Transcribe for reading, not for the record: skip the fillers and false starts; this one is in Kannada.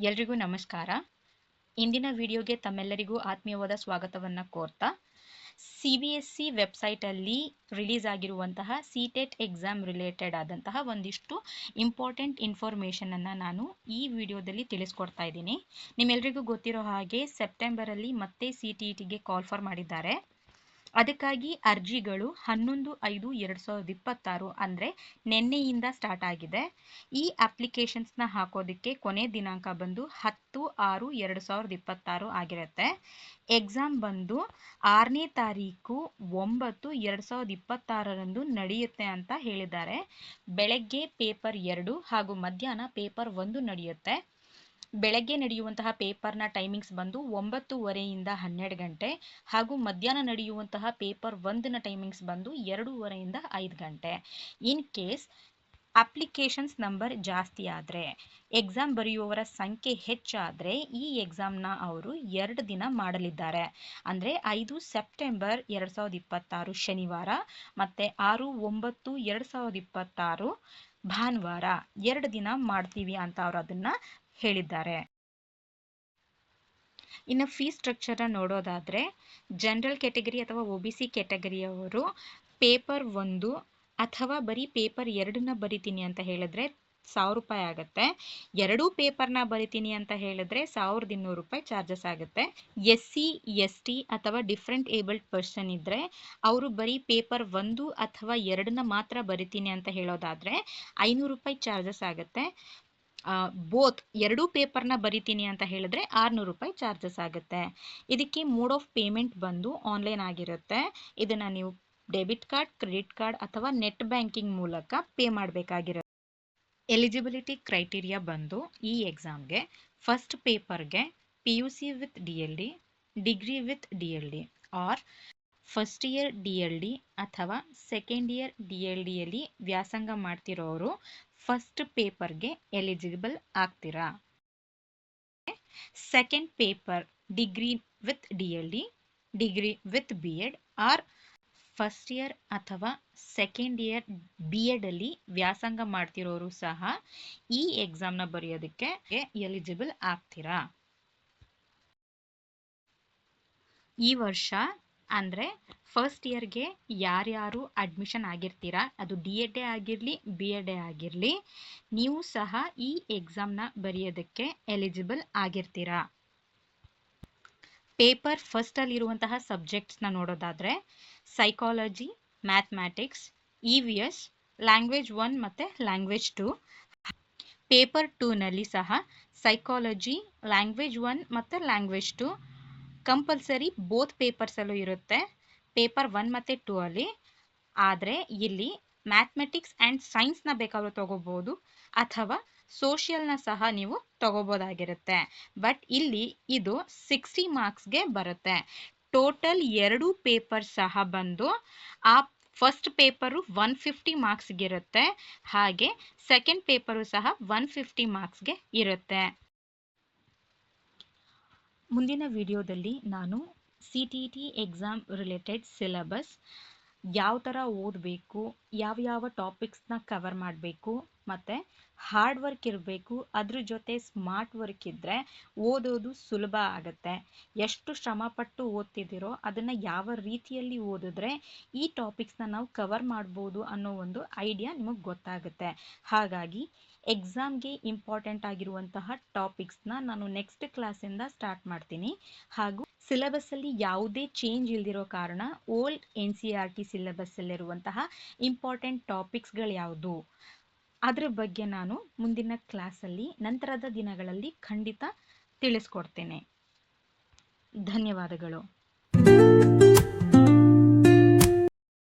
ಎಲ್ರಿಗೂ ನಮಸ್ಕಾರ. ಇಂದಿನ ವಿಡಿಯೋಗೆ ತಮ್ಮೆಲ್ಲರಿಗೂ ಆತ್ಮೀಯವಾದ ಸ್ವಾಗತವನ್ನು ಕೋರ್ತಾ CBSE ವೆಬ್ಸೈಟಲ್ಲಿ ರಿಲೀಸ್ ಆಗಿರುವಂತಹ CTET ಎಕ್ಸಾಮ್ ರಿಲೇಟೆಡ್ ಆದಂತಹ ಒಂದಿಷ್ಟು ಇಂಪಾರ್ಟೆಂಟ್ ಇನ್ಫಾರ್ಮೇಷನನ್ನು ನಾನು ಈ ವಿಡಿಯೋದಲ್ಲಿ ತಿಳಿಸ್ಕೊಡ್ತಾ ಇದ್ದೀನಿ. ನಿಮ್ಮೆಲ್ಲರಿಗೂ ಗೊತ್ತಿರೋ ಹಾಗೆ ಸೆಪ್ಟೆಂಬರಲ್ಲಿ ಮತ್ತೆ CTETಗೆ ಕಾಲ್ ಫಾರ್ ಮಾಡಿದ್ದಾರೆ. ಅದಕ್ಕಾಗಿ ಅರ್ಜಿಗಳು 11/5/2026 ಅಂದರೆ ನಿನ್ನೆಯಿಂದ ಸ್ಟಾರ್ಟ್ ಆಗಿದೆ. ಈ ಅಪ್ಲಿಕೇಶನ್ಸ್ನ ಹಾಕೋದಕ್ಕೆ ಕೊನೆ ದಿನಾಂಕ ಬಂದು 10/6/2026 ಆಗಿರುತ್ತೆ. ಎಕ್ಸಾಮ್ ಬಂದು 6ನೇ ತಾರೀಕು 9/2026 ನಡೆಯುತ್ತೆ ಅಂತ ಹೇಳಿದ್ದಾರೆ. ಬೆಳಗ್ಗೆ ಪೇಪರ್ 2 ಹಾಗೂ ಮಧ್ಯಾಹ್ನ ಪೇಪರ್ 1 ನಡೆಯುತ್ತೆ. ಬೆಳಗ್ಗೆ ನಡೆಯುವಂತಹ ಪೇಪರ್ನ ಟೈಮಿಂಗ್ಸ್ ಬಂದು 9:30 12 ಗಂಟೆ ಹಾಗೂ ಮಧ್ಯಾಹ್ನ ನಡೆಯುವಂತಹ ಪೇಪರ್ 1ನ ಟೈಮಿಂಗ್ಸ್ ಬಂದು 2:30 5 ಗಂಟೆ. ಇನ್ ಕೇಸ್ ಅಪ್ಲಿಕೇಶನ್ಸ್ ನಂಬರ್ ಜಾಸ್ತಿ ಆದರೆ, ಎಕ್ಸಾಮ್ ಬರೆಯುವವರ ಸಂಖ್ಯೆ ಹೆಚ್ಚಾದರೆ ಈ ಎಕ್ಸಾಮ್ನ ಅವರು 2 ದಿನ ಮಾಡಲಿದ್ದಾರೆ. ಅಂದರೆ 5 ಸೆಪ್ಟೆಂಬರ್ 2026 ಶನಿವಾರ ಮತ್ತು 6/9/2026 ಭಾನುವಾರ 2 ದಿನ ಮಾಡ್ತೀವಿ ಅಂತ ಅವರು ಅದನ್ನು ಹೇಳಿದ್ದಾರೆ. ಇನ್ನು ಫೀಸ್ ಸ್ಟ್ರಕ್ಚರ್ ನೋಡೋದಾದರೆ, ಜನರಲ್ ಕ್ಯಾಟಗರಿ ಅಥವಾ OBC ಕ್ಯಾಟಗರಿಯವರು ಪೇಪರ್ 1 ಅಥವಾ ಬರೀ ಪೇಪರ್ 2ನ ಬರಿತೀನಿ ಅಂತ ಹೇಳಿದ್ರೆ 1000 ರೂಪಾಯಿ ಆಗುತ್ತೆ. 2 ಪೇಪರ್ನ ಬರಿತೀನಿ ಅಂತ ಹೇಳಿದ್ರೆ 1200 ರೂಪಾಯಿ ಚಾರ್ಜಸ್ ಆಗುತ್ತೆ. SC ST ಅಥವಾ ಡಿಫ್ರೆಂಟ್ ಏಬಲ್ಡ್ ಪರ್ಸನ್ ಇದ್ದರೆ ಅವರು ಬರೀ ಪೇಪರ್ 1 ಅಥವಾ 2ನ ಮಾತ್ರ ಬರಿತೀನಿ ಅಂತ ಹೇಳೋದಾದರೆ 500 ರೂಪಾಯಿ ಚಾರ್ಜಸ್ ಆಗುತ್ತೆ. ಬೋತ್ 2 ಪೇಪರ್ನ ಬರಿತೀನಿ ಅಂತ ಹೇಳಿದ್ರೆ 600 ರೂಪಾಯಿ ಚಾರ್ಜಸ್ ಆಗುತ್ತೆ. ಇದಕ್ಕೆ ಮೋಡ್ ಆಫ್ ಪೇಮೆಂಟ್ ಬಂದು ಆನ್ಲೈನ್ ಆಗಿರುತ್ತೆ. ಇದನ್ನು ನೀವು ಡೆಬಿಟ್ ಕಾರ್ಡ್, ಕ್ರೆಡಿಟ್ ಕಾರ್ಡ್ ಅಥವಾ ನೆಟ್ ಬ್ಯಾಂಕಿಂಗ್ ಮೂಲಕ ಪೇ ಮಾಡಬೇಕಾಗಿರುತ್ತೆ. ಎಲಿಜಿಬಿಲಿಟಿ ಕ್ರೈಟೀರಿಯಾ ಬಂದು ಈ ಎಕ್ಸಾಮ್ಗೆ ಫಸ್ಟ್ ಪೇಪರ್ಗೆ PUC with DLD, degree with DLD or first year DLD ಅಥವಾ ಸೆಕೆಂಡ್ ಇಯರ್ DLDಯಲ್ಲಿ ವ್ಯಾಸಂಗ ಮಾಡ್ತಿರೋರು ಫಸ್ಟ್ ಪೇಪರ್ಗೆ ಎಲಿಜಿಬಲ್ ಆಗ್ತೀರಾ. Second paper degree with DLD, degree with BEd or first year ಅಥವಾ ಸೆಕೆಂಡ್ ಇಯರ್ BEd ಅಲ್ಲಿ ವ್ಯಾಸಂಗ ಮಾಡ್ತಿರೋರು ಸಹ ಈ ಎಕ್ಸಾಮ್ನ ಬರೆಯೋದಕ್ಕೆ ಎಲಿಜಿಬಲ್ ಆಗ್ತೀರಾ. ಈ ವರ್ಷ ಅಂದರೆ ಫಸ್ಟ್ ಇಯರ್ಗೆ ಯಾರ್ಯಾರು ಅಡ್ಮಿಷನ್ ಆಗಿರ್ತೀರಾ, ಅದು DED ಆಗಿರಲಿ BEd ಆಗಿರಲಿ, ನೀವು ಸಹ ಈ ಎಕ್ಸಾಮ್ನ ಬರೆಯೋದಕ್ಕೆ ಎಲಿಜಿಬಲ್ ಆಗಿರ್ತೀರಾ. ಪೇಪರ್ ಫಸ್ಟಲ್ಲಿರುವಂತಹ ಸಬ್ಜೆಕ್ಟ್ಸ್ನ ನೋಡೋದಾದರೆ ಸೈಕಾಲಜಿ, ಮ್ಯಾಥಮ್ಯಾಟಿಕ್ಸ್, EVS, ಲ್ಯಾಂಗ್ವೇಜ್ 1 ಮತ್ತು ಲ್ಯಾಂಗ್ವೇಜ್ 2. ಪೇಪರ್ 2ನಲ್ಲಿ ಸಹ ಸೈಕಾಲಜಿ, ಲ್ಯಾಂಗ್ವೇಜ್ 1 ಮತ್ತು ಲ್ಯಾಂಗ್ವೇಜ್ 2 ಕಂಪಲ್ಸರಿ ಬೋತ್ ಪೇಪರ್ಸಲ್ಲೂ ಇರುತ್ತೆ. ಪೇಪರ್ 1 ಮತ್ತು 2 ಅಲ್ಲಿ. ಆದರೆ ಇಲ್ಲಿ ಮ್ಯಾಥಮೆಟಿಕ್ಸ್ ಆ್ಯಂಡ್ ಸೈನ್ಸ್ನ ಬೇಕಾದರೂ ತಗೋಬೋದು ಅಥವಾ ಸೋಷಿಯಲ್ನ ಸಹ ನೀವು ತಗೋಬೋದಾಗಿರುತ್ತೆ. ಬಟ್ ಇಲ್ಲಿ ಇದು 60 ಮಾರ್ಕ್ಸ್ಗೆ ಬರುತ್ತೆ. ಟೋಟಲ್ 2 ಪೇಪರ್ ಸಹ ಬಂದು ಆ ಫಸ್ಟ್ ಪೇಪರು 150 ಮಾರ್ಕ್ಸ್ಗಿರುತ್ತೆ, ಹಾಗೆ ಸೆಕೆಂಡ್ ಪೇಪರು ಸಹ 150 ಮಾರ್ಕ್ಸ್ಗೆ ಇರುತ್ತೆ. ಮುಂದಿನ ವಿಡಿಯೋದಲ್ಲಿ ನಾನು CTET ಎಕ್ಸಾಮ್ ರಿಲೇಟೆಡ್ ಸಿಲೆಬಸ್, ಯಾವ ಥರ ಓದಬೇಕು, ಯಾವ ಟಾಪಿಕ್ಸ್ನ ಕವರ್ ಮಾಡಬೇಕು ಮತ್ತು ಹಾರ್ಡ್ ವರ್ಕ್ ಇರಬೇಕು, ಅದ್ರ ಜೊತೆ ಸ್ಮಾರ್ಟ್ ವರ್ಕ್ ಇದ್ದರೆ ಓದೋದು ಸುಲಭ ಆಗುತ್ತೆ. ಎಷ್ಟು ಶ್ರಮಪಟ್ಟು ಓದ್ತಿದ್ದೀರೋ ಅದನ್ನು ಯಾವ ರೀತಿಯಲ್ಲಿ ಓದಿದ್ರೆ ಈ ಟಾಪಿಕ್ಸ್ನ ನಾವು ಕವರ್ ಮಾಡ್ಬೋದು ಅನ್ನೋ ಒಂದು ಐಡಿಯಾ ನಿಮಗೆ ಗೊತ್ತಾಗುತ್ತೆ. ಹಾಗಾಗಿ ಎಕ್ಸಾಮ್ಗೆ ಇಂಪಾರ್ಟೆಂಟ್ ಆಗಿರುವಂತಹ ಟಾಪಿಕ್ಸ್ನ ನಾನು ನೆಕ್ಸ್ಟ್ ಕ್ಲಾಸಿಂದ ಸ್ಟಾರ್ಟ್ ಮಾಡ್ತೀನಿ. ಹಾಗೂ ಸಿಲೆಬಸ್ಸಲ್ಲಿ ಯಾವುದೇ ಚೇಂಜ್ ಇಲ್ದಿರೋ ಕಾರಣ ಓಲ್ಡ್ NCERT ಸಿಲೆಬಸ್ಸಲ್ಲಿರುವಂತಹ ಇಂಪಾರ್ಟೆಂಟ್ ಟಾಪಿಕ್ಸ್ಗಳು ಯಾವುದು ಅದರ ಬಗ್ಗೆ ನಾನು ಮುಂದಿನ ಕ್ಲಾಸಲ್ಲಿ ನಂತರದ ದಿನಗಳಲ್ಲಿ ಖಂಡಿತ ತಿಳಿಸ್ಕೊಡ್ತೇನೆ. ಧನ್ಯವಾದಗಳು.